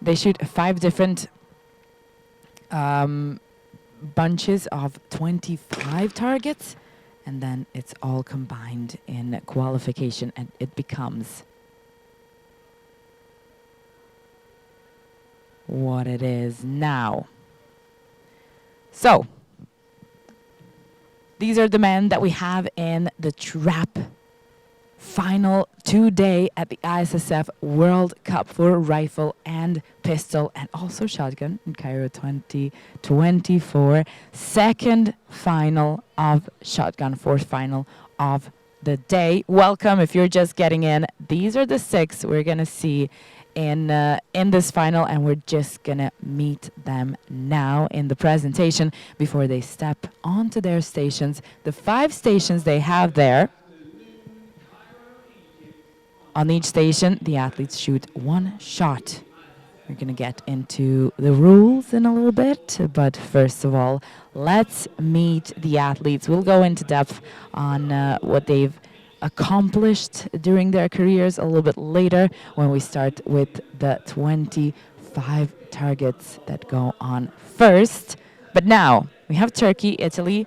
they shoot 5 different bunches of 25 targets, and then it's all combined in qualification, and it becomes what it is now. So, these are the men that we have in the trap final today at the ISSF World Cup for rifle and pistol and also shotgun in Cairo 2024. Second final of shotgun, fourth final of the day. Welcome if you're just getting in. These are the 6 we're going to see in this final, and we're just going to meet them now in the presentation before they step onto their stations. The 5 stations they have there. On each station, the athletes shoot 1 shot. We're going to get into the rules in a little bit, but first of all, let's meet the athletes. We'll go into depth on what they've accomplished during their careers a little bit later when we start with the 25 targets that go on first. But now, we have Turkey, Italy,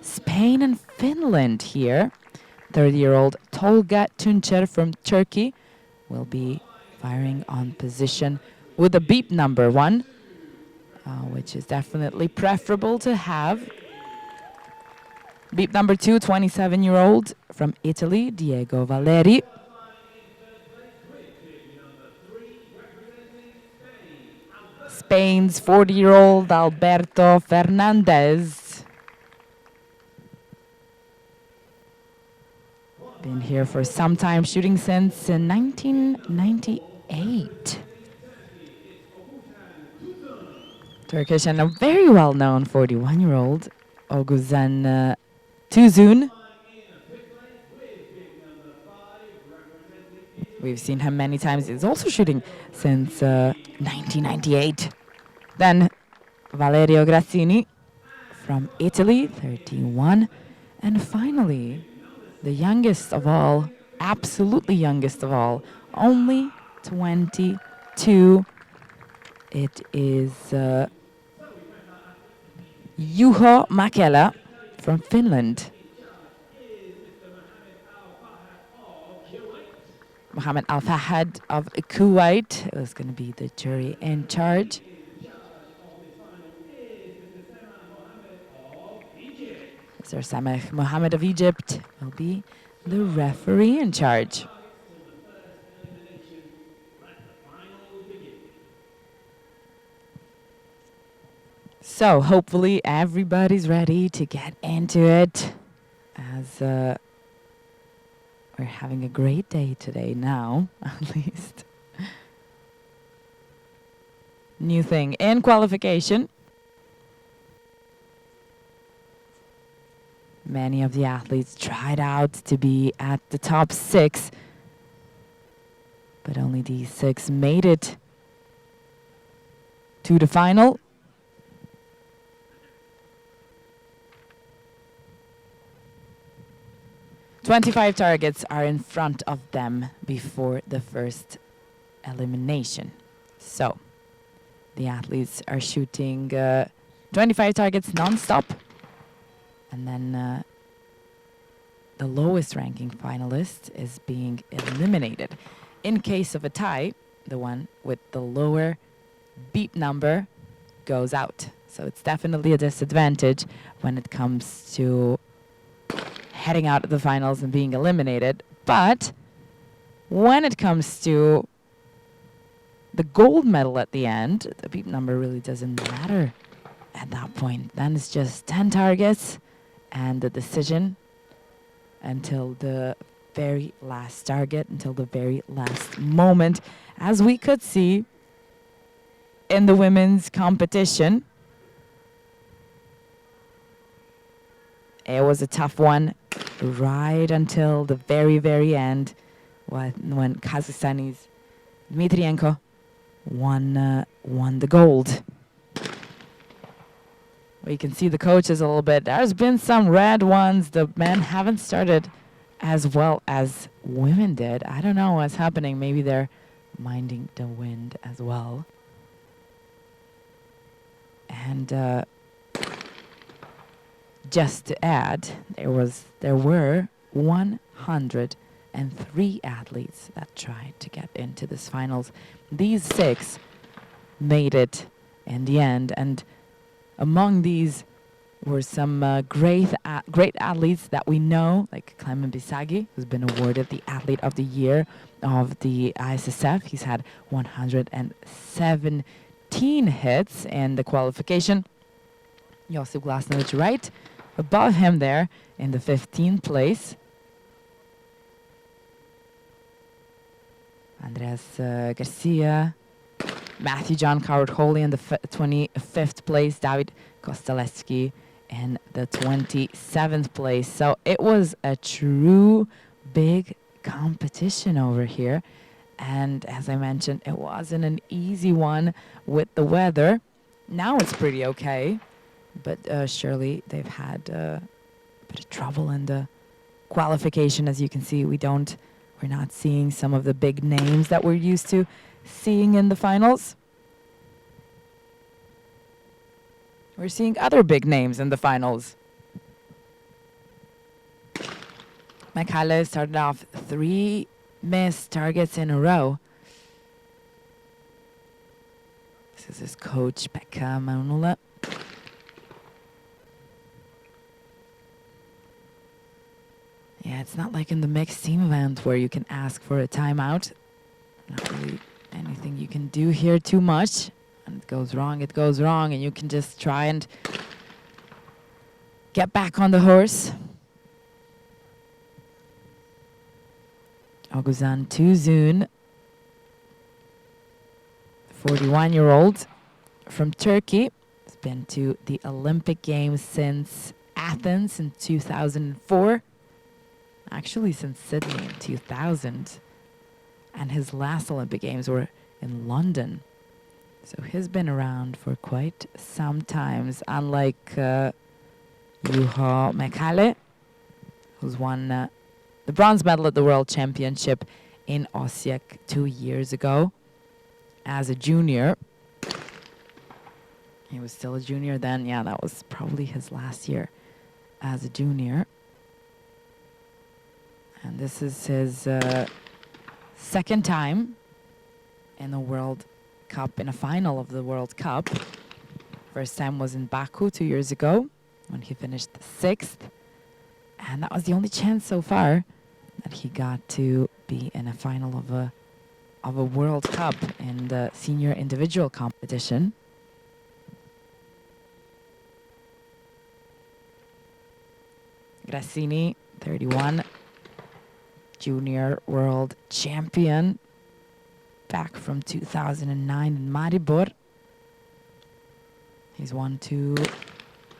Spain, and Finland here. 30-year-old Tolga Tuncer from Turkey will be firing on position with a beep number 1, which is definitely preferable to have. Beep number 2, 27-year-old from Italy, Diego Valeri. Spain's 40-year-old Alberto Fernandez. Been here for some time, shooting since 1998. Turkish and a very well-known 41-year-old Oguzhan Tuzun. We've seen him many times. He's also shooting since 1998. Then Valerio Grazzini from Italy, 31. And finally, the youngest of all, absolutely youngest of all, only 22. It is Juho Mäkelä from Finland. Mohammed Al-Fahad of Kuwait is going to be the jury in charge. Sir Sameh Mohammed of Egypt will be the referee in charge. So hopefully everybody's ready to get into it, as we're having a great day today now, at least. New thing in qualification. Many of the athletes tried out to be at the top 6, but only these 6 made it to the final. "25 targets are in front of them before the first elimination. So, the athletes are shooting 25 targets non-stop. And then the lowest ranking finalist is being eliminated. In case of a tie, the one with the lower beep number goes out. So it's definitely a disadvantage when it comes to heading out of the finals and being eliminated. But when it comes to the gold medal at the end, the beep number really doesn't matter at that point. Then it's just 10 targets and the decision until the very last target, until the very last moment, as we could see in the women's competition. It was a tough one right until the very, very end when Kazakhstani's Dmitrienko won the gold. We can see the coaches a little bit. There's been some red ones. The men haven't started as well as women did. I don't know what's happening. Maybe they're minding the wind as well. And just to add, there were 103 athletes that tried to get into this finals. These 6 made it in the end, and among these were some great athletes that we know, like Clement Bisagi, who's been awarded the Athlete of the Year of the ISSF. He's had 117 hits in the qualification. Josip Glasnovic right above him there in the 15th place. Andreas Garcia, Matthew John Coward-Holy in the 25th place, David Kostelevsky in the 27th place. So it was a true big competition over here. And as I mentioned, it wasn't an easy one with the weather. Now it's pretty okay, but surely they've had a bit of trouble in the qualification. As you can see, we're not seeing some of the big names that we're used to seeing in the finals. We're seeing other big names in the finals. Michaela started off 3 missed targets in a row. This is his coach, Pekka Maunula. Yeah, it's not like in the mixed team event where you can ask for a timeout. Not really anything you can do here too much. And it goes wrong, and you can just try and get back on the horse. Oguzhan Tuzun, 41-year-old from Turkey, has been to the Olympic Games since Athens in 2004. Actually, since Sydney in 2000. And his last Olympic Games were in London. So he's been around for quite some times, unlike Juho Mekale, who's won the bronze medal at the World Championship in Osijek 2 years ago as a junior. He was still a junior then. Yeah, that was probably his last year as a junior. And this is his second time in the World Cup, in a final of the World Cup. First time was in Baku 2 years ago when he finished 6th. And that was the only chance so far that he got to be in a final of a World Cup in the senior individual competition. Grassini, 31, junior world champion, back from 2009 in Maribor. He's won 2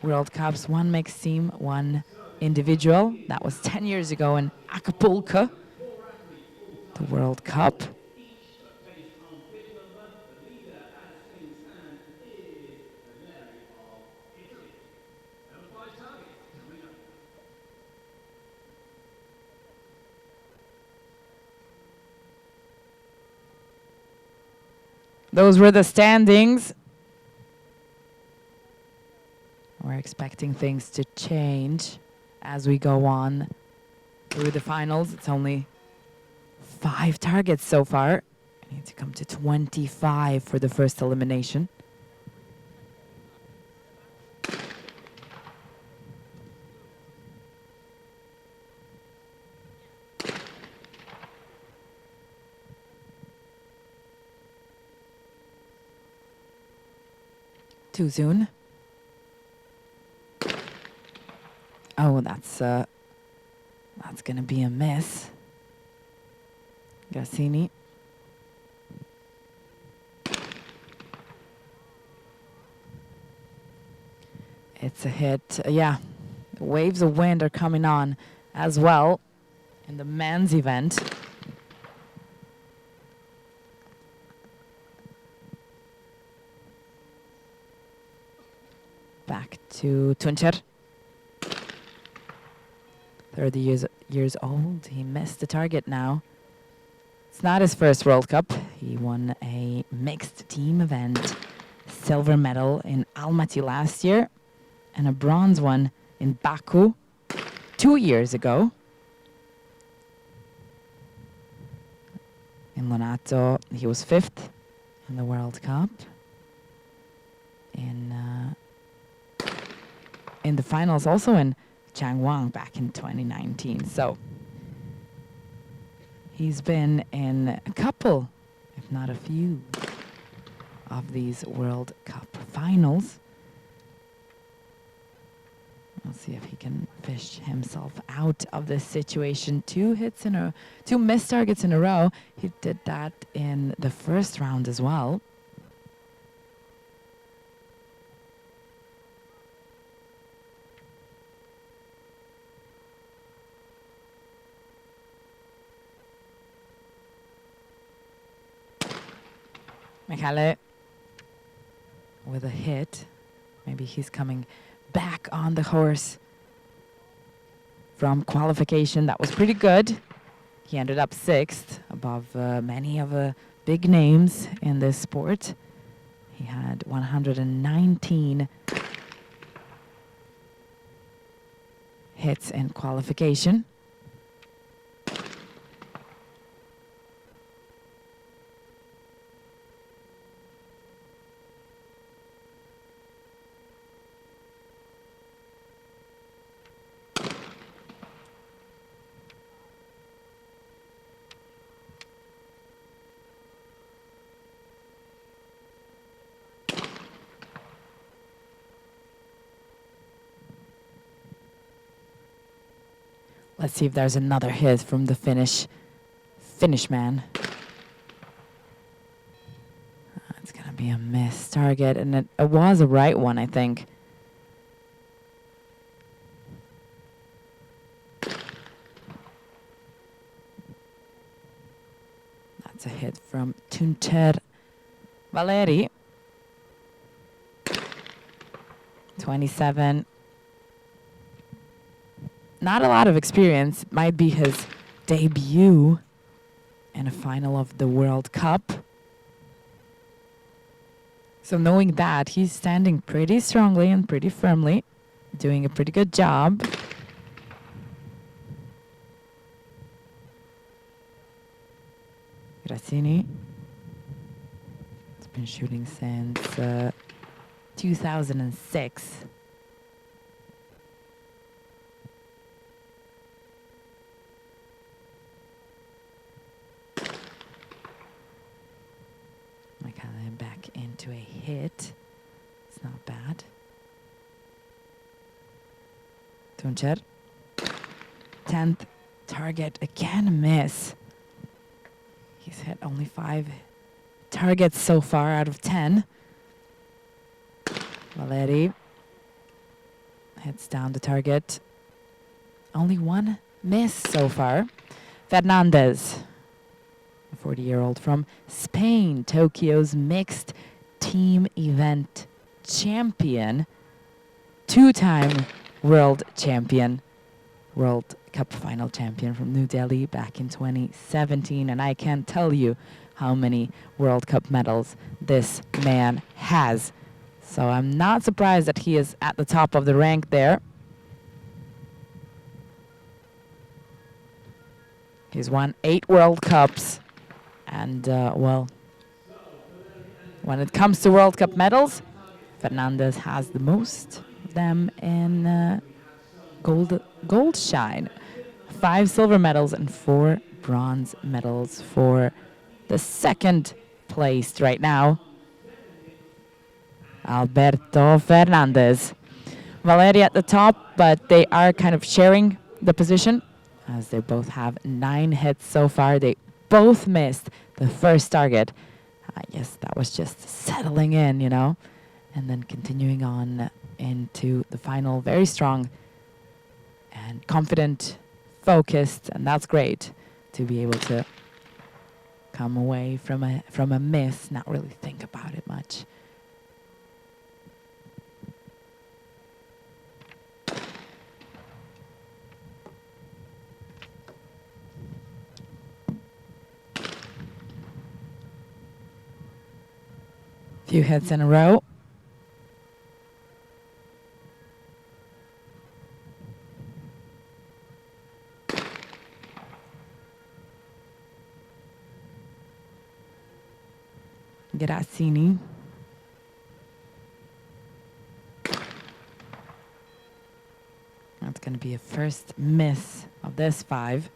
World Cups, 1 mixed team, 1 individual. That was 10 years ago in Acapulco, the World Cup. Those were the standings. We're expecting things to change as we go on through the finals. It's only 5 targets so far. We need to come to 25 for the first elimination. Too soon. Oh, that's gonna be a miss. Gassini. It's a hit. Yeah, the waves of wind are coming on as well in the men's event. Back to Tuncer. 30 years old. He missed the target now. It's not his first World Cup. He won a mixed team event silver medal in Almaty last year and a bronze one in Baku 2 years ago. In Lonato, he was 5th in the World Cup. In the finals, also in Changwon back in 2019. So he's been in a couple, if not a few, of these World Cup finals. We'll see if he can fish himself out of this situation. 2 missed targets in a row. He did that in the first round as well. Michele with a hit. Maybe he's coming back on the horse from qualification. That was pretty good. He ended up 6th above many of the big names in this sport. He had 119 hits in qualification. Let's see if there's another hit from the Finnish man. It's gonna be a missed target, and it was a right one, I think. That's a hit from Tunter Valeri. 27. Not a lot of experience. Might be his debut in a final of the World Cup. So knowing that, he's standing pretty strongly and pretty firmly, doing a pretty good job. Grazzini has been shooting since 2006. Back into a hit. It's not bad. Tuncer. 10th target, again a miss. He's hit only 5 targets so far out of 10. Valeri hits down the target. Only 1 miss so far. Fernandez, a 40-year-old from Spain, Tokyo's mixed team event champion, 2-time world champion, World Cup final champion from New Delhi back in 2017. And I can't tell you how many World Cup medals this man has. So I'm not surprised that he is at the top of the rank there. He's won 8 World Cups. And, well, when it comes to World Cup medals, Fernandez has the most of them in gold shine. 5 silver medals and 4 bronze medals for the second placed right now, Alberto Fernandez. Valeri at the top, but they are kind of sharing the position as they both have 9 hits so far. They both missed the first target. Yes, that was just settling in, you know, and then continuing on into the final. Very strong and confident, focused, and that's great to be able to come away from a miss, not really think about it much. Few hits in a row. Grazzini. That's going to be a first miss of this 5.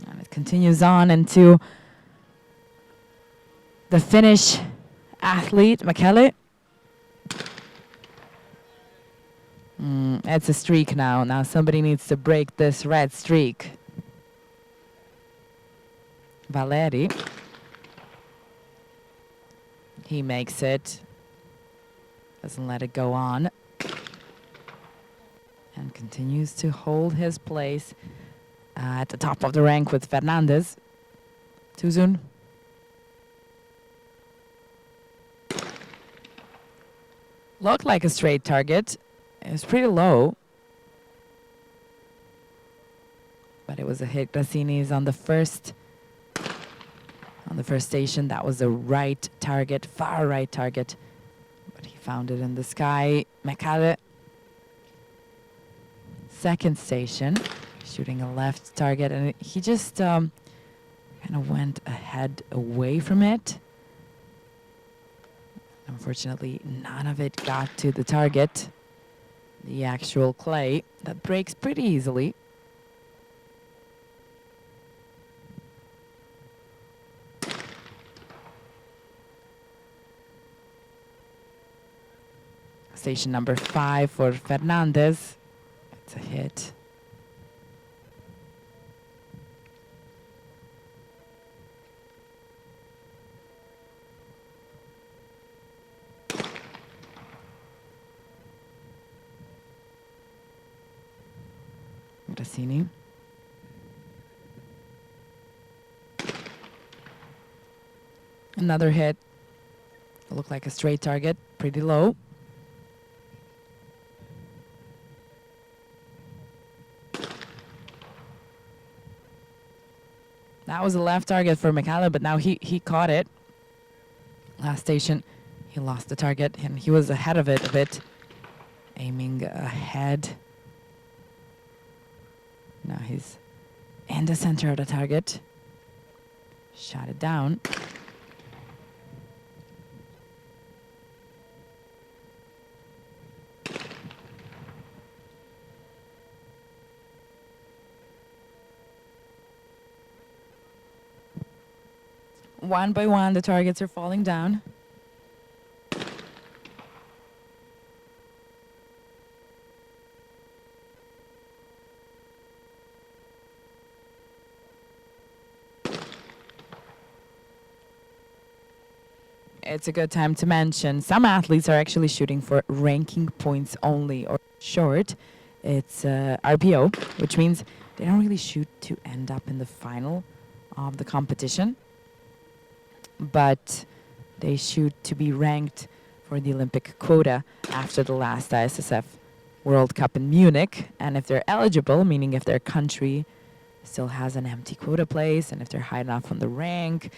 And it continues on into the Finnish athlete, Mäkelä. It's a streak now. Now somebody needs to break this red streak. Valeri. He makes it. Doesn't let it go on. And continues to hold his place at the top of the rank with Fernandez. Too soon. Looked like a straight target. It was pretty low. But it was a hit. Grazzini's on the first station. That was a right target, far right target. But he found it in the sky. Mäkelä. Second station, shooting a left target, and he just kind of went ahead away from it. Unfortunately, none of it got to the target, the actual clay. That breaks pretty easily. Station number 5 for Fernandez. It's a hit. Grazzini. Another hit. It looked like a straight target, pretty low. That was a left target for Mäkelä, but now he caught it. Last station, he lost the target, and he was ahead of it a bit, aiming ahead. Now he's in the center of the target. Shot it down. One by one, the targets are falling down. It's a good time to mention some athletes are actually shooting for ranking points only, or short. It's RPO, which means they don't really shoot to end up in the final of the competition, but they shoot to be ranked for the Olympic quota after the last ISSF World Cup in Munich. And if they're eligible, meaning if their country still has an empty quota place and if they're high enough on the rank,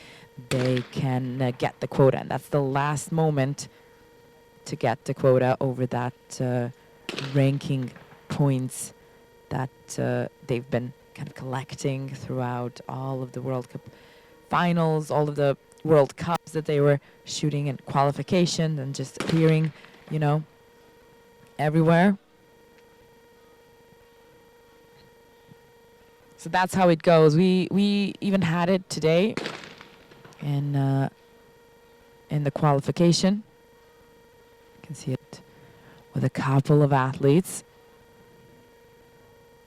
they can get the quota. And that's the last moment to get the quota over that ranking points that they've been kind of collecting throughout all of the World Cup finals, all of the World Cups that they were shooting in qualification and just appearing, you know, everywhere. So that's how it goes. We even had it today in the qualification. You can see it with a couple of athletes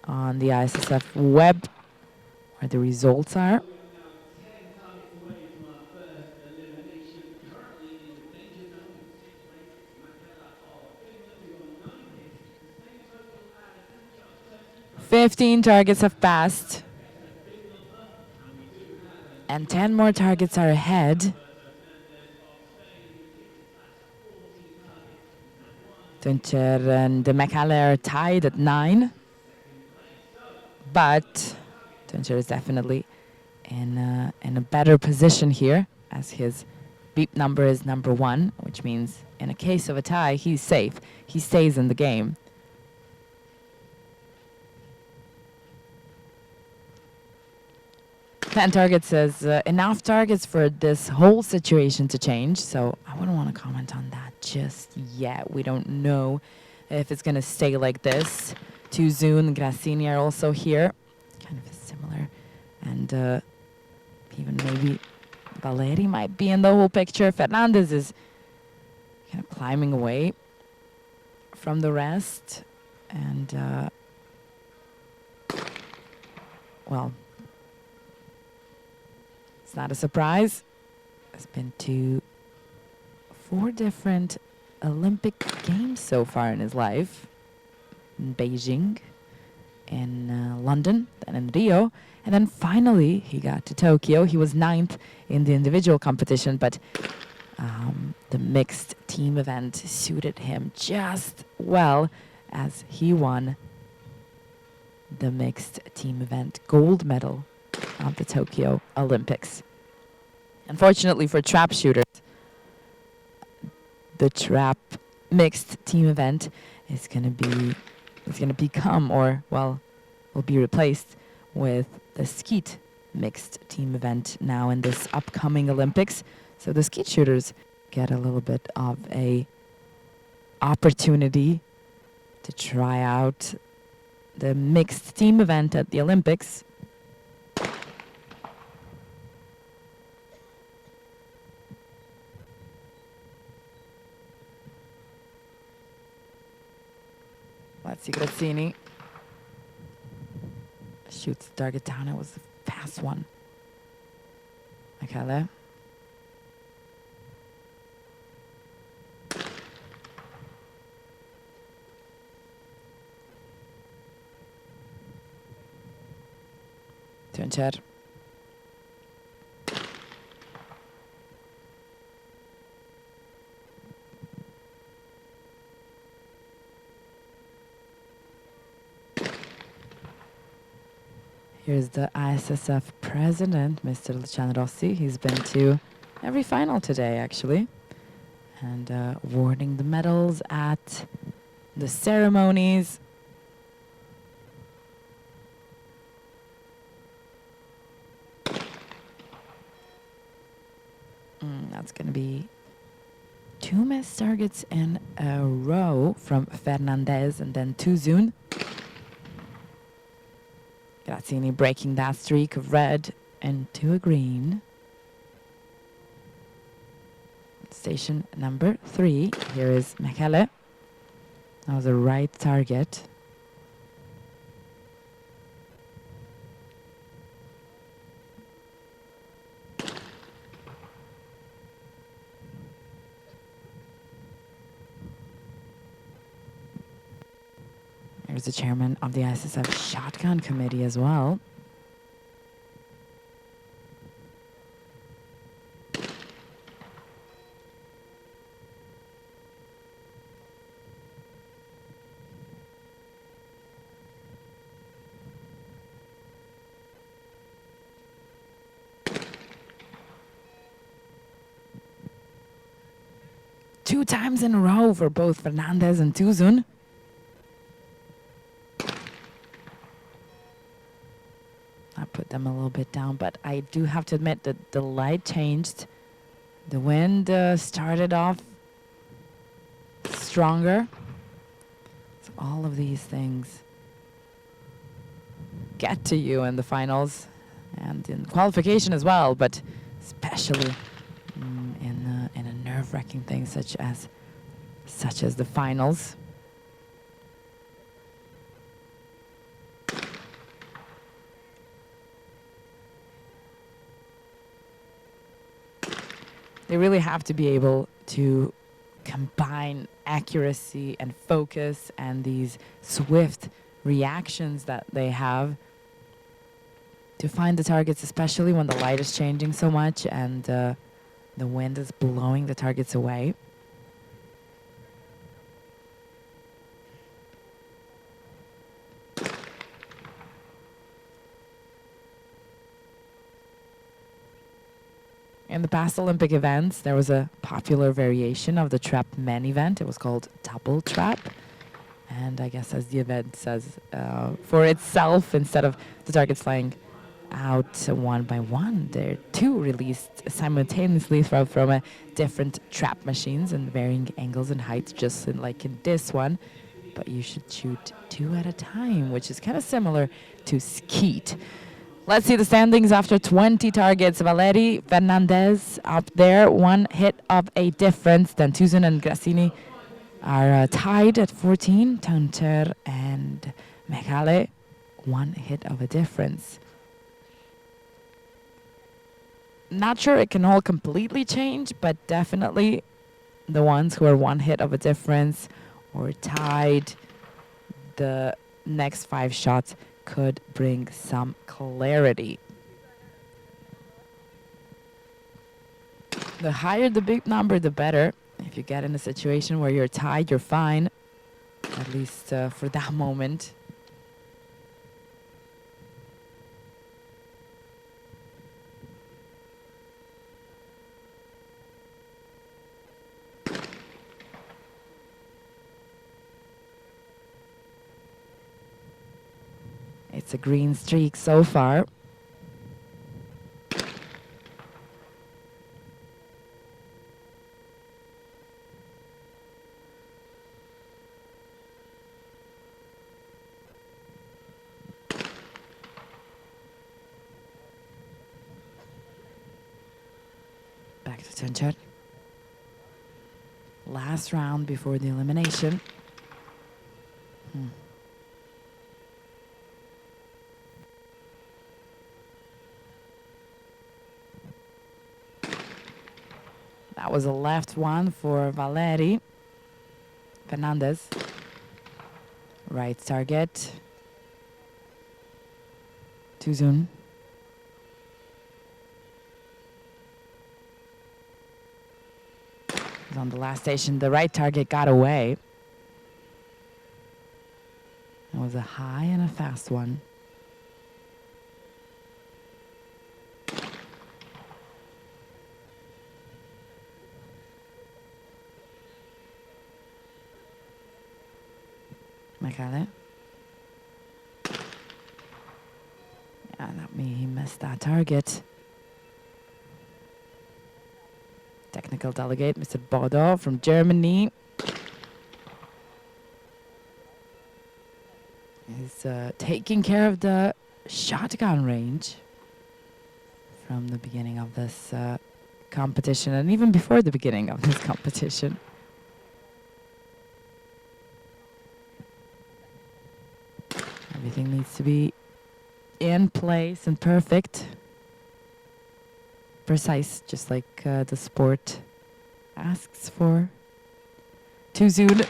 on the ISSF web where the results are. "15 targets have passed, and 10 more targets are ahead. Tuncher and Mäkelä are tied at 9. but Tuncher is definitely in a better position here, as his beep number is number 1, which means in a case of a tie, he's safe. He stays in the game. Ten targets is enough targets for this whole situation to change, so I wouldn't want to comment on that just yet. We don't know if it's going to stay like this. Tuzun, Grassini are also here. Kind of similar. And even maybe Valeri might be in the whole picture. Fernandez is kind of climbing away from the rest. And, well, it's not a surprise. There's been 4 different Olympic Games so far in his life. In Beijing, in London, then in Rio. And then finally he got to Tokyo. He was 9th in the individual competition, but the mixed team event suited him just well as he won the mixed team event gold medal of the Tokyo Olympics. Unfortunately for trap shooters, the trap mixed team event is going to become, or well, will be replaced with the skeet mixed team event now in this upcoming Olympics. So the skeet shooters get a little bit of a opportunity to try out the mixed team event at the Olympics. Let's see, Grazzini shoots the target down. It was a fast one. Michele. Tuncher. Here's the ISSF president, Mr. Luciano Rossi. He's been to every final today, actually, and awarding the medals at the ceremonies. That's going to be 2 missed targets in a row from Fernandez and then Tuzun. Grazzini breaking that streak of red into a green. Station number 3. Here is Michele. That was a right target. There's the chairman of the ISSF Shotgun Committee as well. Two times in a row for both Fernandez and Tuzun. I put them a little bit down, but I do have to admit that the light changed. The wind started off stronger. So all of these things get to you in the finals and in qualification as well, but especially in a nerve-wracking thing such as the finals. They really have to be able to combine accuracy and focus and these swift reactions that they have to find the targets, especially when the light is changing so much and the wind is blowing the targets away. In the past Olympic events, there was a popular variation of the trap men event. It was called double trap. And I guess as the event says for itself, instead of the targets flying out one by one, they're two released simultaneously from a different trap machines and varying angles and heights, just like in this one. But you should shoot two at a time, which is kind of similar to skeet. Let's see the standings after 20 targets. Valeri Fernandez up there, one hit of a difference. Then Tuzun and Grassini are tied at 14. Tunter and Mekale, one hit of a difference. Not sure it can all completely change, but definitely the ones who are one hit of a difference or tied, the next 5 shots could bring some clarity. The higher the big number, the better. If you get in a situation where you're tied, you're fine, at least for that moment. It's a green streak so far. Back to Tuncher. Last round before the elimination. That was a left one for Valeri Fernandez. Right target. Tuzun. On the last station, the right target got away. It was a high and a fast one. Mekale. Yeah, he missed that target. Technical delegate, Mr. Bodo from Germany. He's taking care of the shotgun range from the beginning of this competition, and even before the beginning of this competition. Everything needs to be in place and perfect. Precise, just like the sport asks for. Tuzun,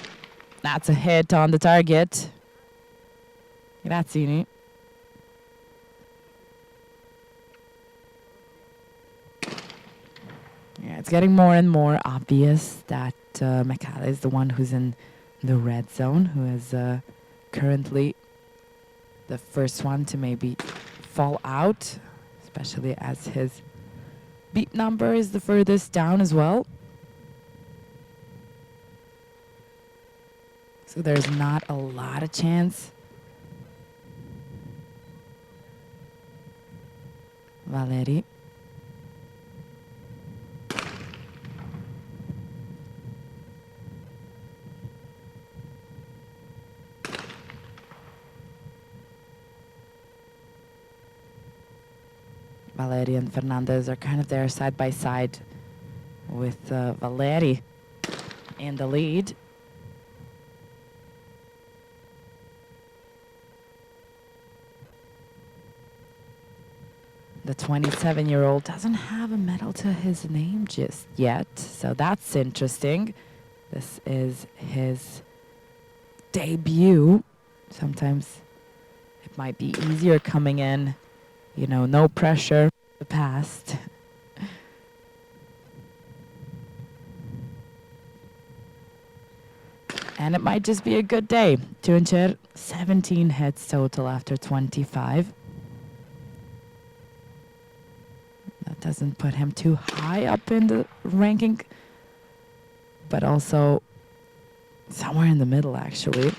that's a hit on the target. Grazzini. Yeah, it's getting more and more obvious that Mekale is the one who's in the red zone, who is currently the first one to maybe fall out, especially as his beat number is the furthest down as well. So there's not a lot of chance. Valeri. Valeri and Fernandez are kind of there side by side with Valeri in the lead. The 27-year-old doesn't have a medal to his name just yet, so that's interesting. This is his debut. Sometimes it might be easier coming in, you know, no pressure, the past. And it might just be a good day. Tuncer, 17 hits total after 25. doesn't put him too high up in the ranking, but also somewhere in the middle, actually,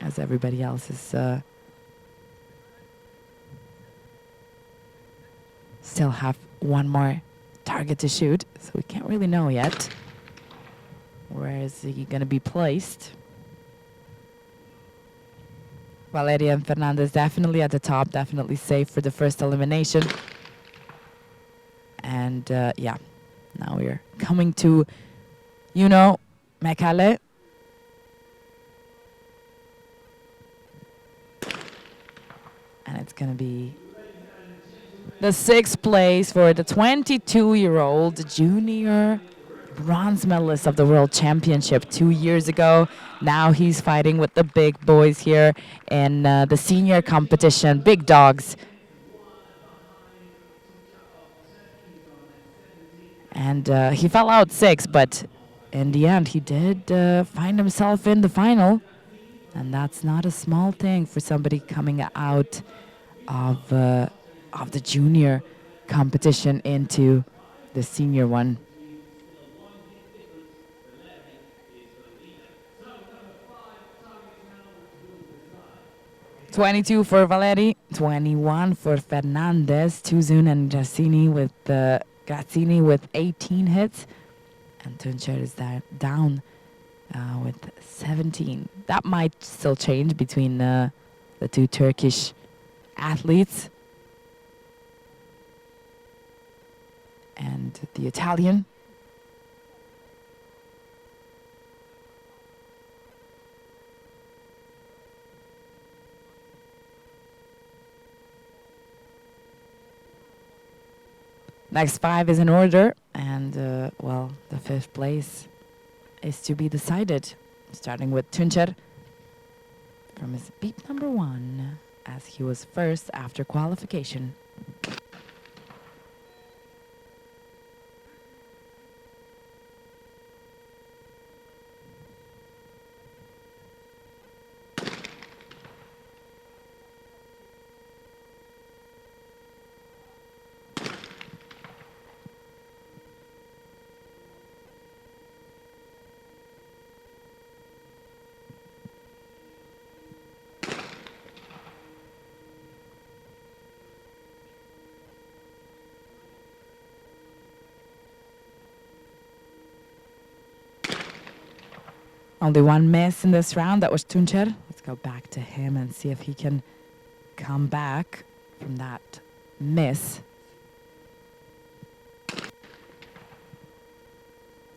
as everybody else is still have one more target to shoot, so we can't really know yet where is he going to be placed. Valeria and Fernandez definitely at the top, definitely safe for the first elimination. And yeah, now we're coming to, Mekale. And it's going to be the 6th place for the 22-year-old junior bronze medalist of the World Championship 2 years ago. Now he's fighting with the big boys here in the senior competition, big dogs. And he fell out 6th, but in the end he did find himself in the final. And that's not a small thing for somebody coming out of the junior competition into the senior one. 22 for Valeri, 21 for Fernandez, Tuzun and Grazzini with 18 hits, and Tuncer is down with 17. That might still change between the two Turkish athletes and the Italian. Next 5 is in order, and well, the 5th place is to be decided, starting with Tuncer from his beat number 1, as he was first after qualification. Only one miss in this round. That was Tuncer. Let's go back to him and see if he can come back from that miss.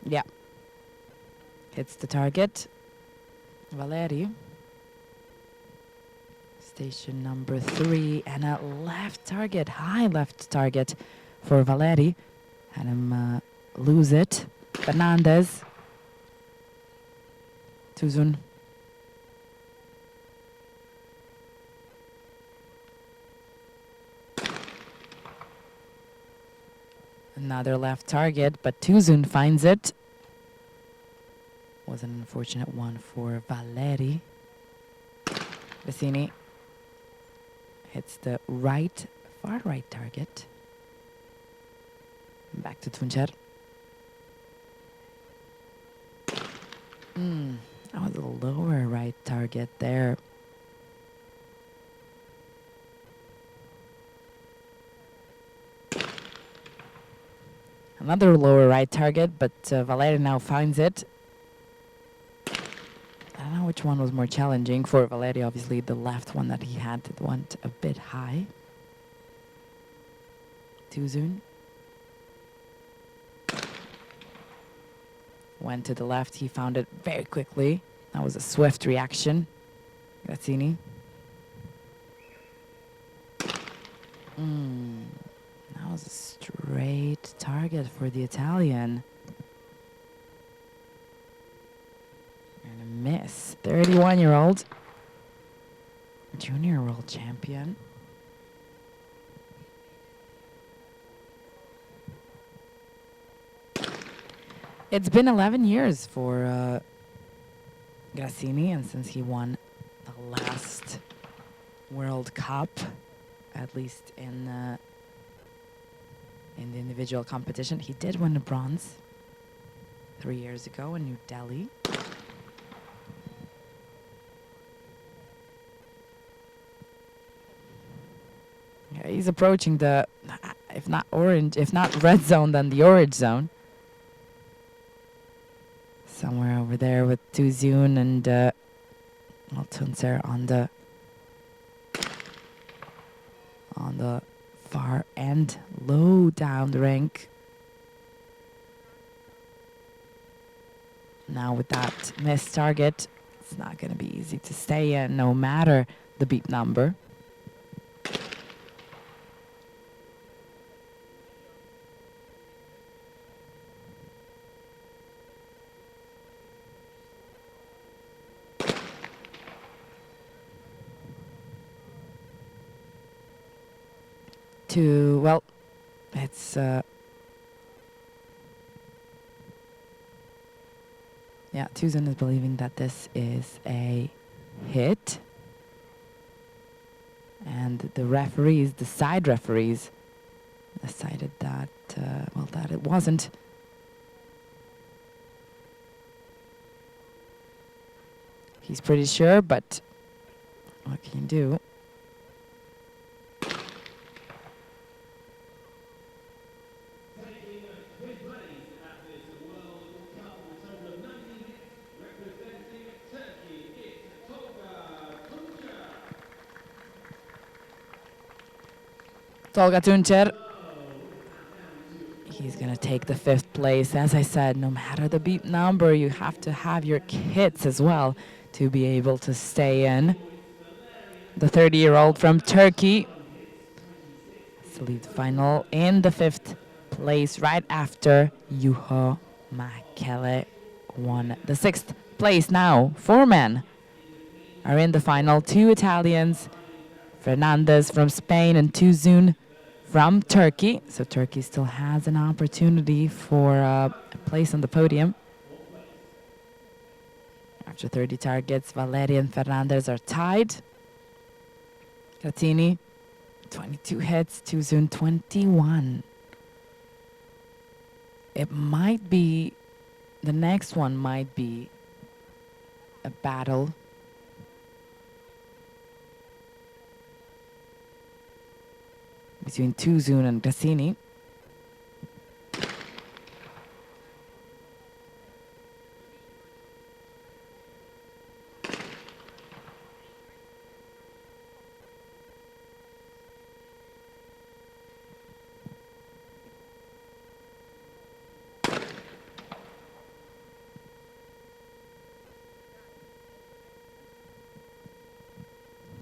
Yeah. Hits the target. Valeri. Station number 3. And a left target, high left target for Valeri. Had him lose it. Fernandez. Tuzun. Another left target, but Tuzun finds it. Was an unfortunate one for Valeri. Vecini hits the far right target. Back to Tuncer. That was a lower right target there. Another lower right target, but Valeri now finds it. I don't know which one was more challenging for Valeri. Obviously, the left one that he had went a bit high. Tuzun. Went to the left, he found it very quickly. That was a swift reaction. Grazzini. That was a straight target for the Italian. And a miss. 31-year-old. Junior world champion. It's been 11 years for Grazzini, and since he won the last World Cup, at least in in the individual competition. He did win a bronze 3 years ago in New Delhi. Yeah, he's approaching the, if not red zone, then the orange zone. Somewhere over there with Tuzun and Tunser on the far end, low down the rank. Now with that missed target, it's not going to be easy to stay in, no matter the beep number. Well, it's yeah, Tuzan is believing that this is a hit, and the side referees decided that that it wasn't. He's pretty sure, but what can you do? Tolga Tuncer. He's going to take the 5th place. As I said, no matter the beep number, you have to have your hits as well to be able to stay in. The 30-year-old from Turkey to lead the final in the 5th place right after Juho Mäkelä won the 6th place. Now, 4 men are in the final. 2 Italians, Fernandez from Spain and Tuzun from Turkey. So Turkey still has an opportunity for a place on the podium. After 30 targets, Valeri and Fernandez are tied. Catini, 22 hits, Tuzun 21. It might be, the next one might be a battle between Tuzun and Cassini.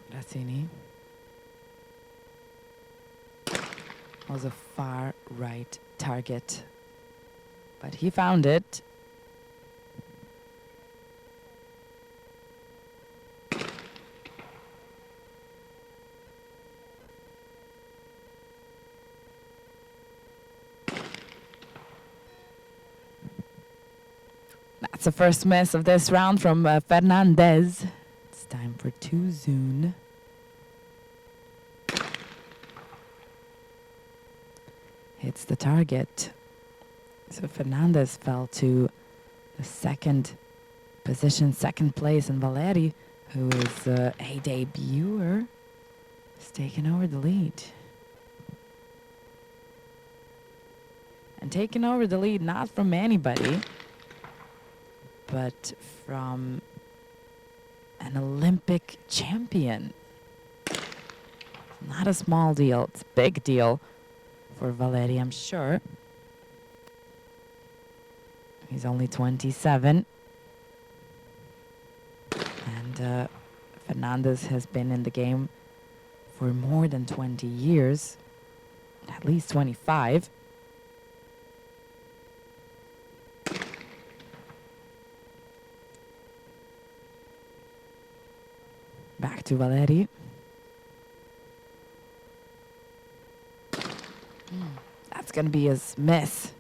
Cassini was a far right target, but he found it. That's the first miss of this round from Fernandez. It's time for Tuzun. Hits the target. So Fernandez fell to the 2nd position, 2nd place, and Valeri, who is a debuter, is taking over the lead. And taking over the lead not from anybody, but from an Olympic champion. Not a small deal, it's a big deal for Valeri, I'm sure. He's only 27. And Fernandez has been in the game for more than 20 years, at least 25. Back to Valeri. That's going to be his miss.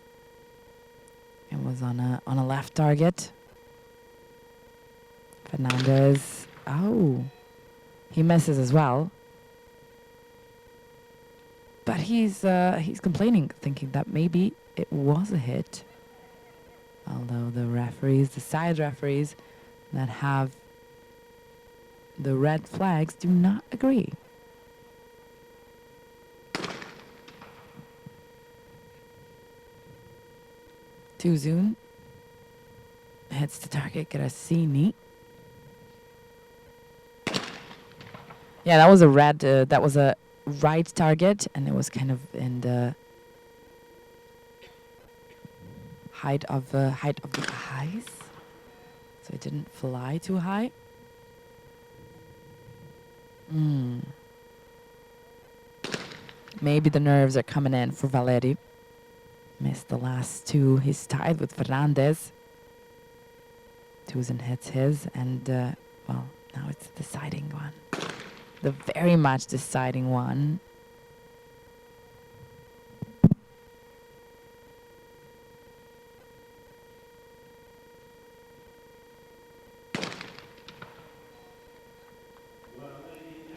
It was on a left target. Fernandez. Oh, he misses as well. But But he's complaining, thinking that maybe it was a hit. Although the referees, the side referees that have the red flags do not agree. Tuzun hits the target, Grassini. Yeah, that was a red, that was a right target, and it was kind of in the height of the eyes. So it didn't fly too high. Maybe the nerves are coming in for Valeri. Missed the last two. He's tied with Fernandez. Tuzun hits his, and well, now it's the deciding one. The very much deciding one.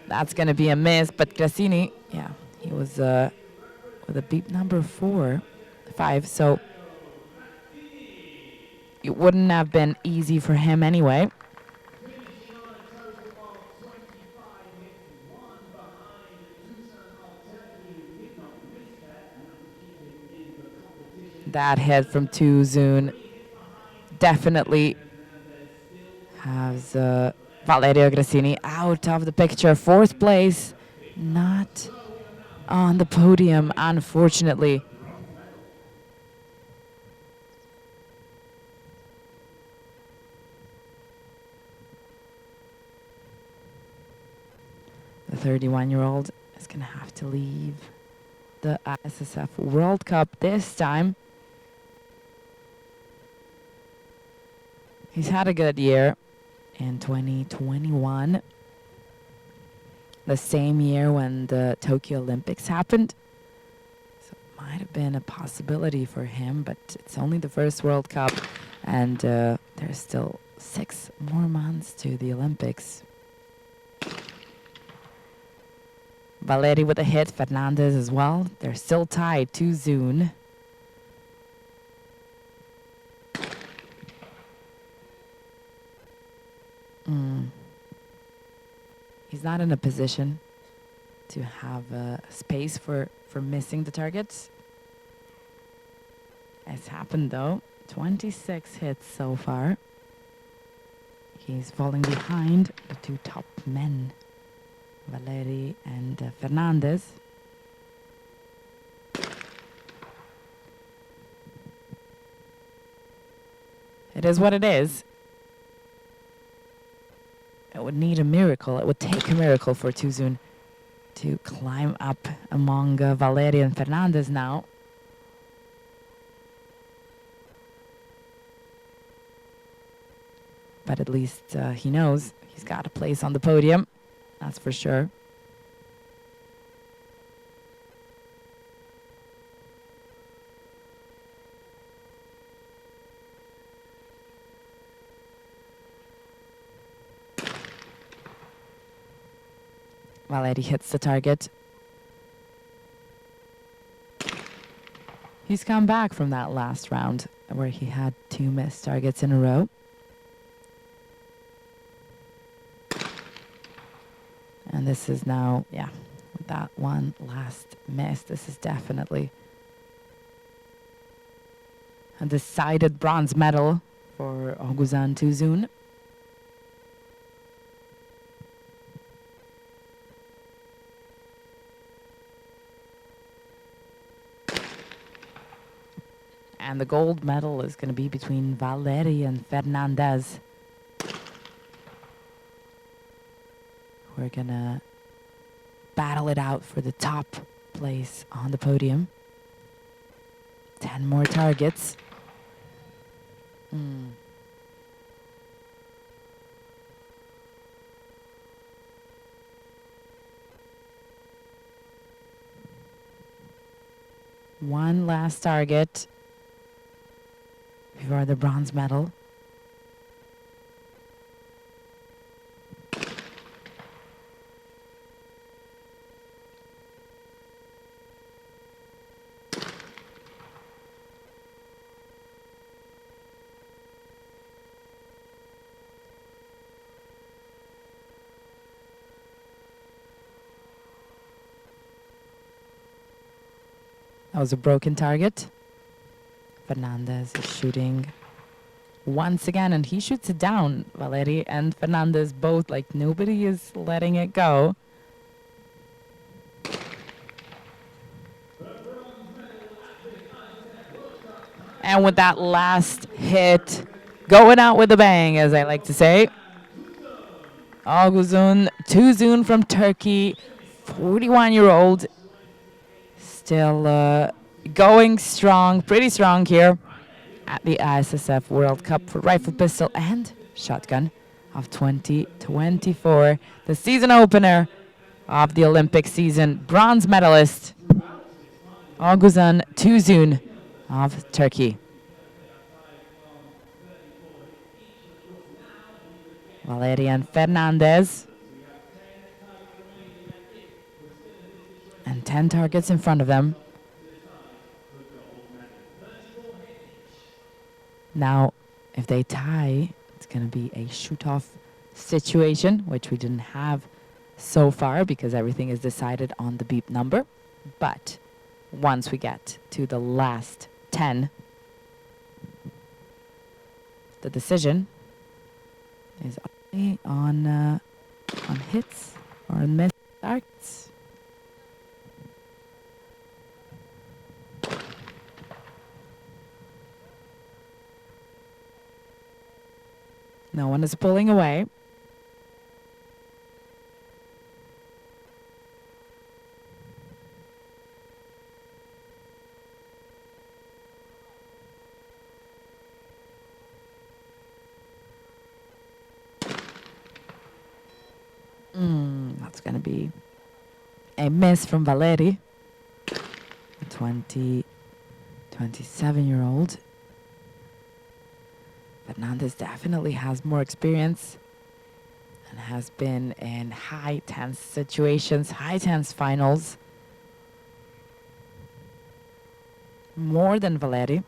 That's going to be a miss, but Grassini, yeah, he was with a beep number 5, so it wouldn't have been easy for him anyway. That hit from Tuzun definitely has Valerio Grassini out of the picture. 4th place, not on the podium, unfortunately. The 31-year-old is going to have to leave the ISSF World Cup this time. He's had a good year in 2021. The same year when the Tokyo Olympics happened. So it might have been a possibility for him, but it's only the first World Cup, and there's still 6 more months to the Olympics. Valeri with a hit, Fernandez as well. They're still tied, Tuzun. He's not in a position to have space for missing the targets. It's happened though. 26 hits so far. He's falling behind the 2 top men, Valeri and Fernandez. It is what it is. It would need a miracle. It would take a miracle for Tuzun to climb up among Valeri and Fernandez now. But at least he knows he's got a place on the podium. That's for sure. Valeri hits the target. He's come back from that last round where he had 2 missed targets in a row. And this is now, yeah, with that one last miss, this is definitely a decided bronze medal for Oguzhan Tuzun. And the gold medal is going to be between Valeri and Fernandez. We're going to battle it out for the top place on the podium. 10 more targets. One last target before the bronze medal. That was a broken target. Fernandez is shooting once again, and he shoots it down. Valeri and Fernandez both, like, nobody is letting it go. And with that last hit, going out with a bang, as I like to say. Oguzun Tuzun from Turkey, 41-year-old. Still going strong, pretty strong here at the ISSF World Cup for rifle, pistol, and shotgun of 2024. The season opener of the Olympic season. Bronze medalist, Oguzhan Tuzun of Turkey. Valerian Fernandez. And 10 targets in front of them. Now, if they tie, it's going to be a shoot-off situation, which we didn't have so far because everything is decided on the beep number. But once we get to the last 10, the decision is only on hits or missed targets. No one is pulling away. That's going to be a miss from Valeri, a 27-year-old. Fernandez definitely has more experience and has been in high tense situations, high tense finals. More than Valeri.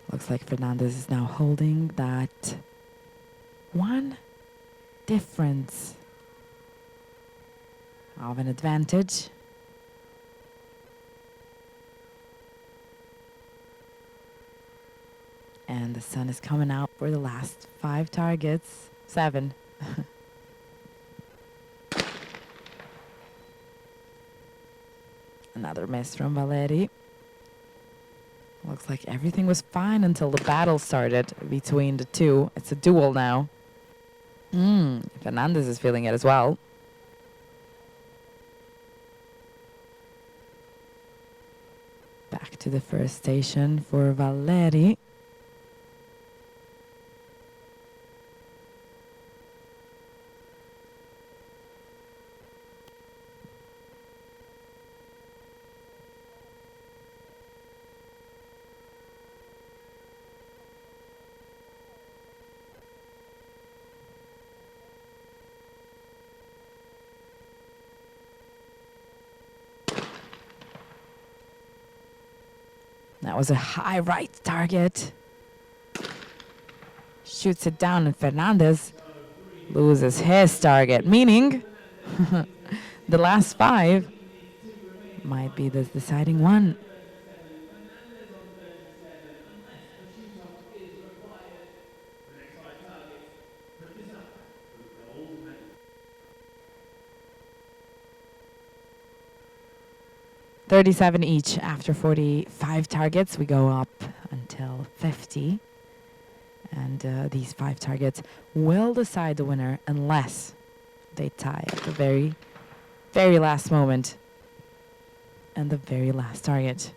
Looks like Fernandez is now holding that one difference of an advantage. And the sun is coming out for the last 5 targets. 7. Another miss from Valeri. Looks like everything was fine until the battle started between the two. It's a duel now. Fernandez is feeling it as well. Back to the first station for Valeri. That was a high right target. Shoots it down, and Fernandez loses his target, meaning the last 5 might be the deciding one. $37 each after 45 targets. We go up until 50. And these 5 targets will decide the winner unless they tie at the very, very last moment and the very last target.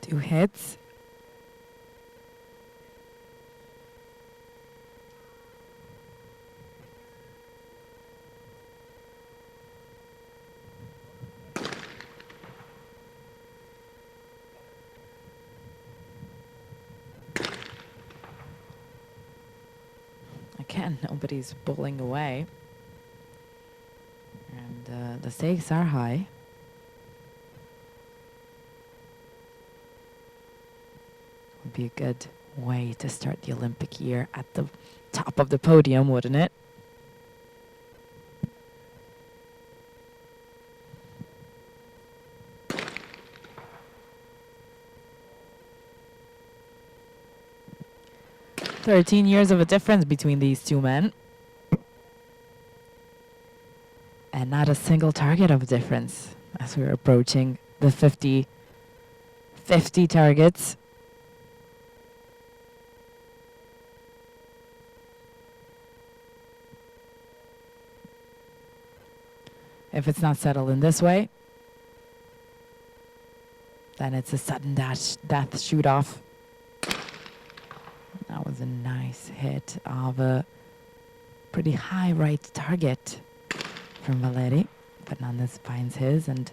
Two hits. again, nobody's pulling away. And the stakes are high. Would be a good way to start the Olympic year at the top of the podium, wouldn't it? "13 years of a difference between these two men. And not a single target of difference as we're approaching the 50 targets. If it's not settled in this way, then it's a sudden death shoot-off. That was a nice hit of a pretty high right target from Valeri. Fernandez finds his, and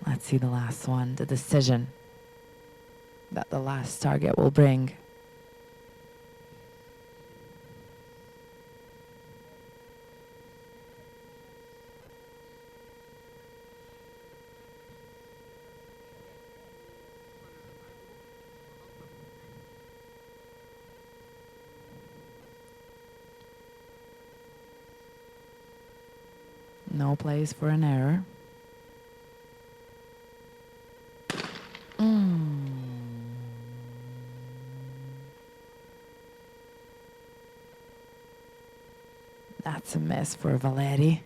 let's see the last one, the decision that the last target will bring. No place for an error. That's a miss for Valeri.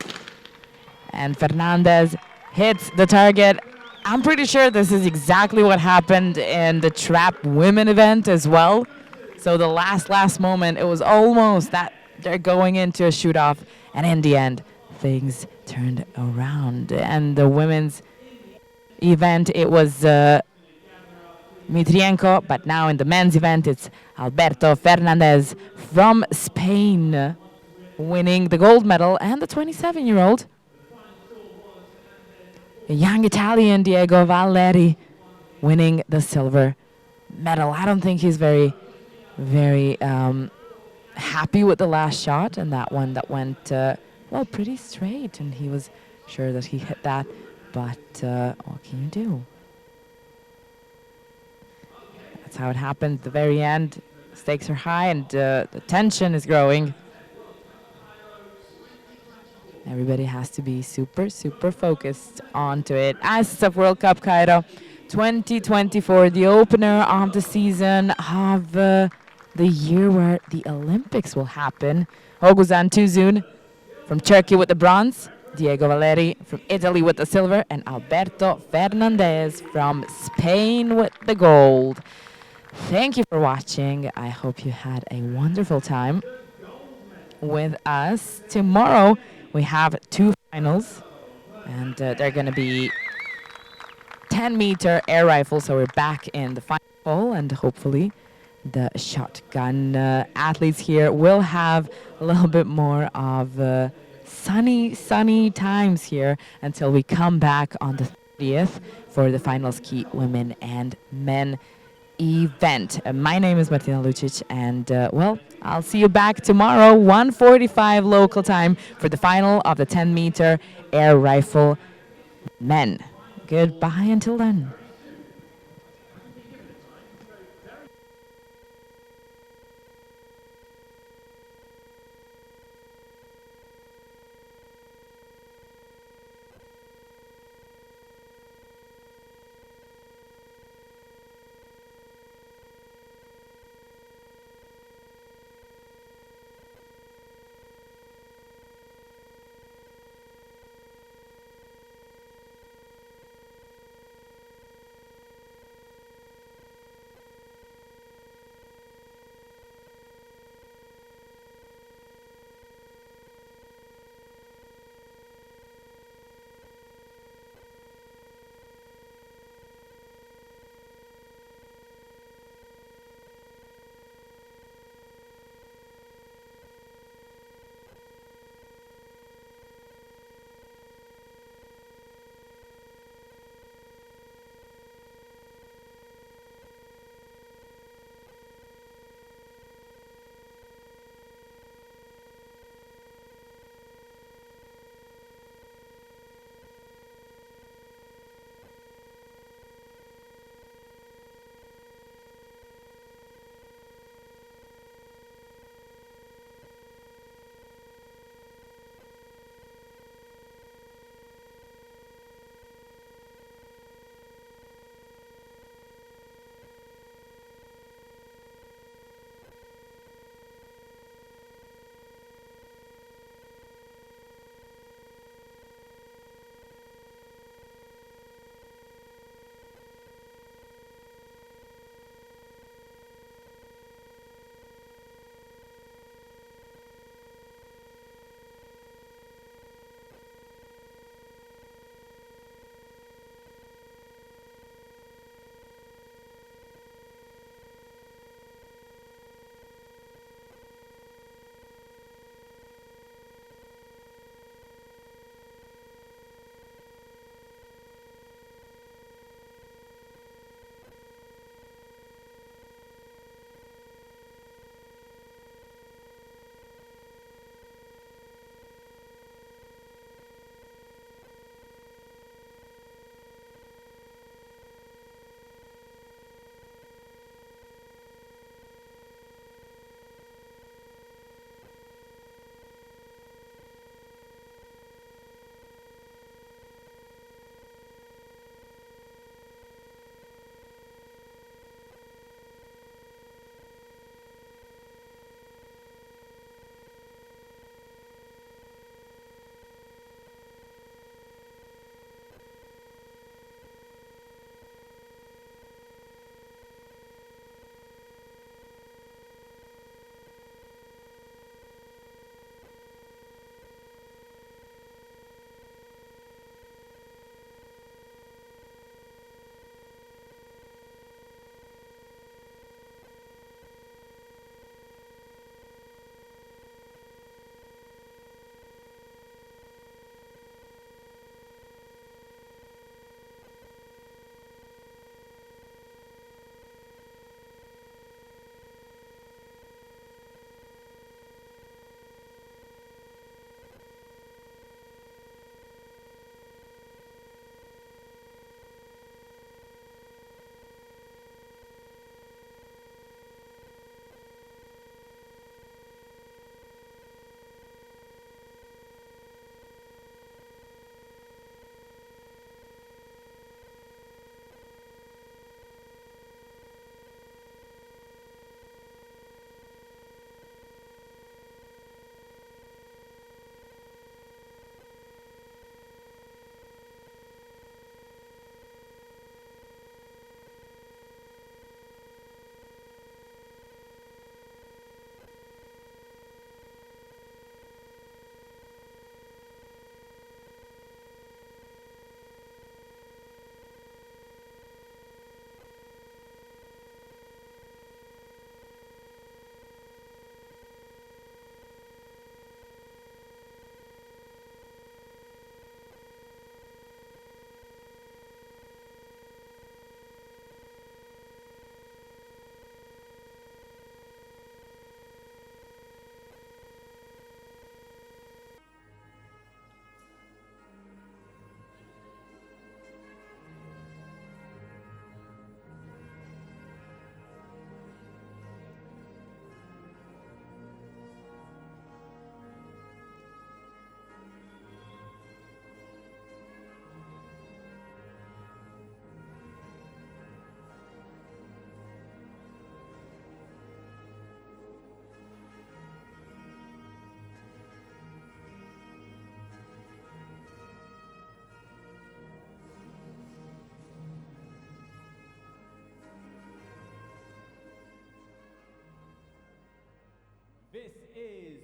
And Fernandez hits the target. I'm pretty sure this is exactly what happened in the trap women event as well. So the last moment, it was almost that they're going into a shoot-off. And in the end, things turned around. And the women's event, it was Mitrienko, but now in the men's event, it's Alberto Fernandez from Spain winning the gold medal, and the 27-year-old, a young Italian, Diego Valeri, winning the silver medal. I don't think he's very happy with the last shot, and that one that went, well, pretty straight, and he was sure that he hit that, but what can you do? That's how it happened at the very end. Stakes are high, and the tension is growing. Everybody has to be super focused onto it. ISSF World Cup Cairo 2024, the opener of the season of the year where the Olympics will happen. Oguzhan Tuzun from Turkey with the bronze, Diego Valeri from Italy with the silver, and Alberto Fernandez from Spain with the gold. Thank you for watching. I hope you had a wonderful time with us. Tomorrow we have two finals, and they're going to be 10-meter air rifle, so we're back in the final, and hopefully the shotgun athletes here will have a little bit more of sunny times here until we come back on the 30th for the final ski women and men event. My name is Martina Lucic, and well, I'll see you back tomorrow, 1:45 local time, for the final of the 10-meter air rifle men. Goodbye until then.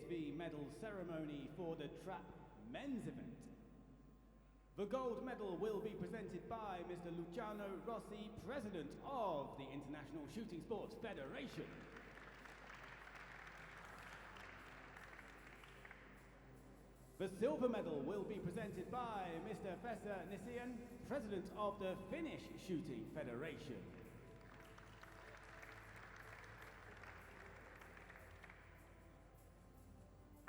the medal ceremony for the trap men's event. The gold medal will be presented by Mr. Luciano Rossi, President of the International Shooting Sports Federation. The silver medal will be presented by Mr. Fessa Nisian, President of the Finnish Shooting Federation.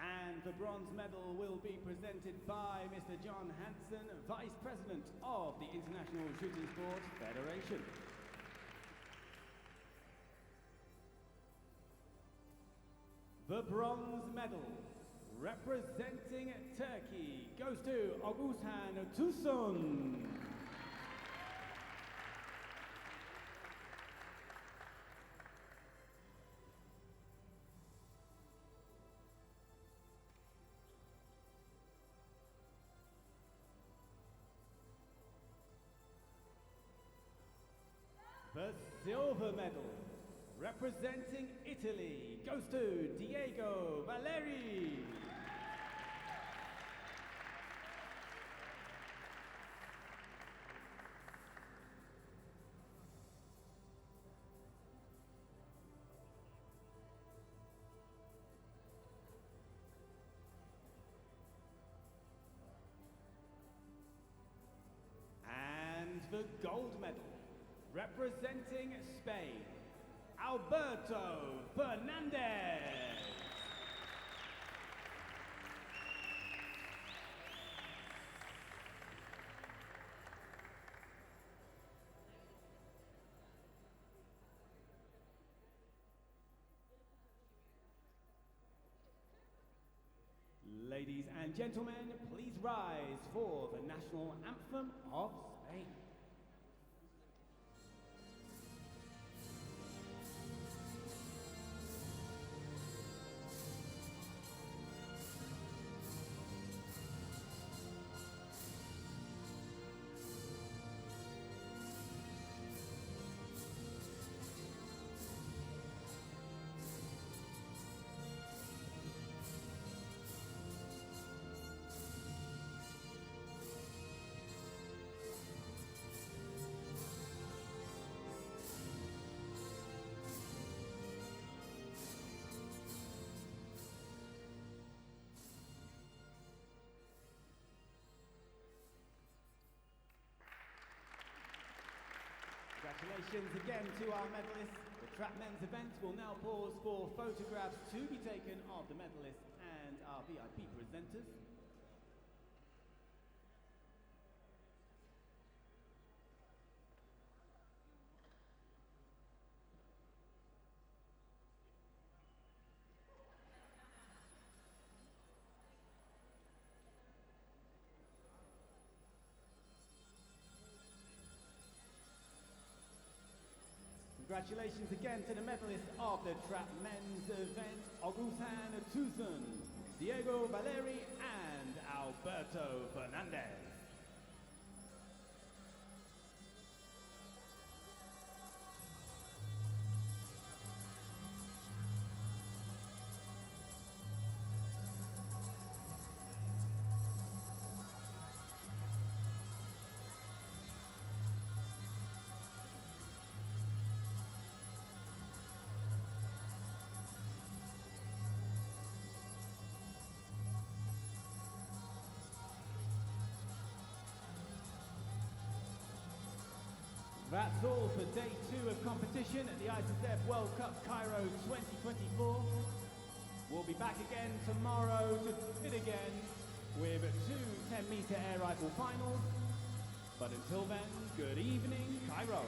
And the bronze medal will be presented by Mr. John Hansen, Vice President of the International Shooting Sports Federation. The bronze medal, representing Turkey, goes to Oğuzhan Tusun. The silver medal, representing Italy, goes to Diego Valeri. And the gold medal, representing Spain, Alberto Fernandez. Ladies and gentlemen, please rise for the national anthem of Spain. Congratulations again to our medalists. The trap men's event will now pause for photographs to be taken of the medalists and our VIP presenters. Congratulations again to the medalists of the trap men's event, Oğuzhan Tusun, Diego Valeri and Alberto Fernandez. That's all for day 2 of competition at the ISSF World Cup Cairo 2024. We'll be back again tomorrow to fit again with 2 10-meter air rifle finals. But until then, good evening, Cairo.